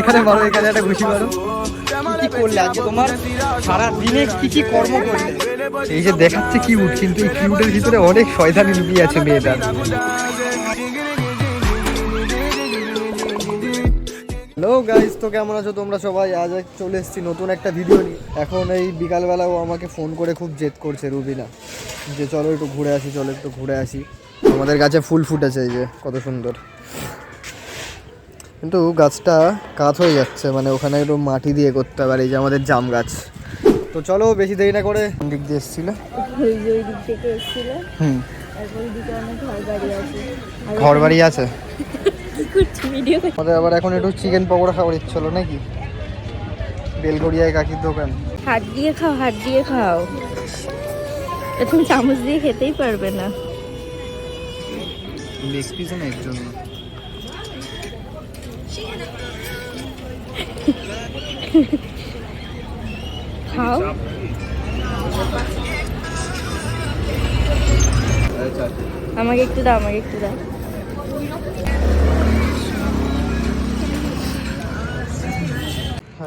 এখানে মারো, এখানে একটা ঘুষি মারো। কি করলে আজকে তোমার সারা দিনে কি কি কর্ম করলে? এই যে দেখাচ্ছে কিউট, কিন্তু এই কিউটের ভিতরে অনেক শয়তানি লুকিয়ে আছে মেয়েটার। হ্যালো গাইস, তো কেমন আছো তোমরা সবাই? আজ চলে এসেছি নতুন একটা ভিডিও নিয়ে। এখন এই বিকালবেলা ও আমাকে ফোন করে খুব জেদ করছে, রুবিনা, যে চলো একটু ঘুরে আসি, চলো একটু ঘুরে আসি। আমাদের গাছে ফুল ফুটেছে, এই যে কত সুন্দর, কিন্তু গাছটা কাত হয়ে যাচ্ছে, মানে ওখানে একটু মাটি দিয়ে করতে হবে। আর এই যে আমাদের জাম গাছ। তো চলো বেশি দেরি না করে, দিক দিয়ে এসেছিল, ঘর বাড়ি আছে। আমাদের আবার এখন একটু চিকেন পকোড়া খাওয়ার ইচ্ছে হলো নাকি, বেলগড়িয়ায় কাকির দোকান। হাত দিয়ে খাও, হাত দিয়ে খাও, এখন চামচ দিয়ে খেতেই পারবে না। লেগ পিস না এর জন্য। খাও। আমাকে একটু দাও, আমাকে একটু দাও।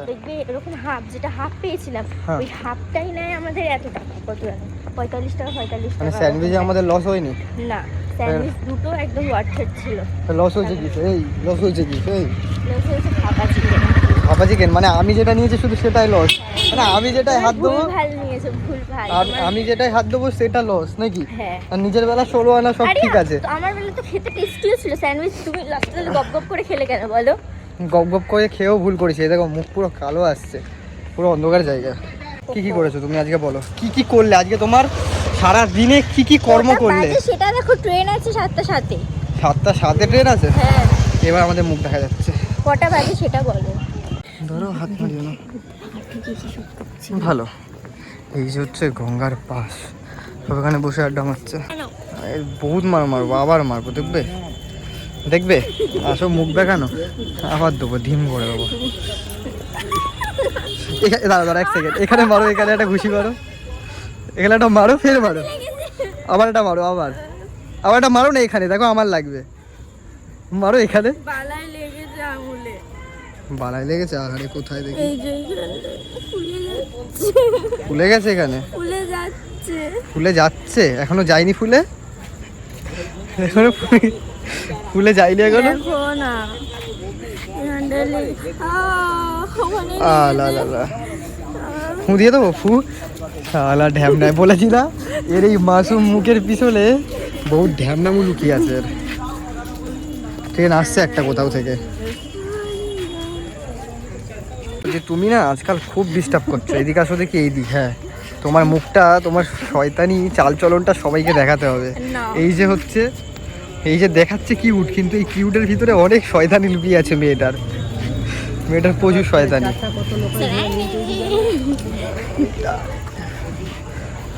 দেখবে এরকম হাফ, যেটা হাফ পেয়েছিলাম ওই হাফটাই নেয় আমাদের এত টাকা। কত টাকা? 45 টাকা, 45 মানে টাকা। স্যান্ডউইচে আমাদের লস হয়নি? না, স্যান্ডউইচ দুটো একদম ওয়ার্থেড ছিল। লস হয়েছে কি? এই লস হয়েছে কি? এই লস হয়েছে ভাপা চিকেন। ভাপা চিকেন মানে আমি যেটা নিয়েছি শুধু সেটাই লস, মানে আমি যেটাই হাত দেবো, ভুল নিয়েছো, ভুল ভাল। আর আমি যেটাই হাত দেবো সেটা লস নাকি? হ্যাঁ। আর নিজের বেলা 16 আনা সব ঠিক আছে। আমার বেলা তো খেতে টেস্টিও ছিল স্যান্ডউইচ। তুমি লাস্টে গপ গপ করে খেলে কেন বলো? গপ গপ করে খেয়েও ভুল করেছি। এই দেখো মুখ পুরো কালো আসছে, পুরো অন্ধকার জায়গা। কি কি করেছো তুমি আজকে, বলো কি কি করলে আজকে? তোমার সারা দিনে কি কি কর্ম করলে সেটা দেখো। ট্রেন আছে 7টার সাথে। 7টার সাথে ট্রেন আছে? হ্যাঁ। এবার আমাদের মুখ দেখা যাচ্ছে। কটা বাজে সেটা বলো। ধরো হাত মারিও না। ভালো। এই যে হচ্ছে গঙ্গার পাশ, সব এখানে বসে আড্ডা মারছে। বহুত মারবো, আবার মারবো, দেখবে দেখবে। আসো মুখ দেখানো, আবার দেবো, ধিম করে দেবো। দাঁড়া এক সেকেন্ড, এখানে মারো, এখানে একটা ঘুষি মারো, এখানে একটা মারো, ফের মারো, আবার একটা মারো, আবার একটা মারো না, এখানে দেখো আমার লাগবে, মারো এখানে। বালাই লেগেছে? আরে কোথায় দেখি? ফুলে গেছে এখানে, ফুলে যাচ্ছে, এখনো যায়নি ফুলে, এখনো ফুলে যায়নি এখনো। ফু দিয়ে দেবো, ফু। শালা ঢ্যামনায় বলেছি না, এর এই মাসুম মুখের পিছনে বহুত ঢ্যামনামু লুকিয়ে আছে। ট্রেন আসছে একটা কোথাও থেকে। যে তুমি না আজকাল খুব ডিস্টার্ব করছো, এদিকে আসো দেখি, এইদিক। হ্যাঁ, তোমার মুখটা, তোমার শয়তানি চালচলনটা সবাইকে দেখাতে হবে। এই যে হচ্ছে, এই যে দেখাচ্ছে কিউট, কিন্তু এই কিউটের ভিতরে অনেক শয়তানি লুকিয়ে আছে মেয়েটার প্রচুর শয়তানি।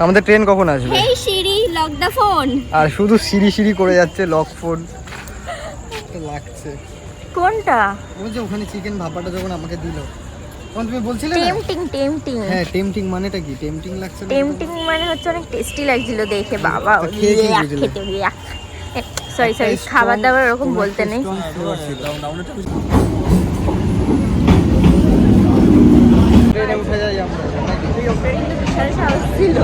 আমাদের ট্রেন কখন আসবে? লক দা ফোন। আর শুধু সিঁড়ি করে যাচ্ছে, লক ফোন লাগছে। কোনটা? ওই যে ওখানে চিকেন ভাপাটা যখন আমাকে দিল, তখন তুমি বলছিলে না টেম্পটিং। হ্যাঁ, টেম্পটিং মানেটা কি? টেম্পটিং লাগছে না? টেম্পটিং মানে হচ্ছে অনেক টেস্টি লাগছিল দেখে। বাবা সরি খাবার দাবার এরকম বলতে নেই। ট্রেনে উঠে যাই আমরা নাকি? বিশাল সাহস ছিল।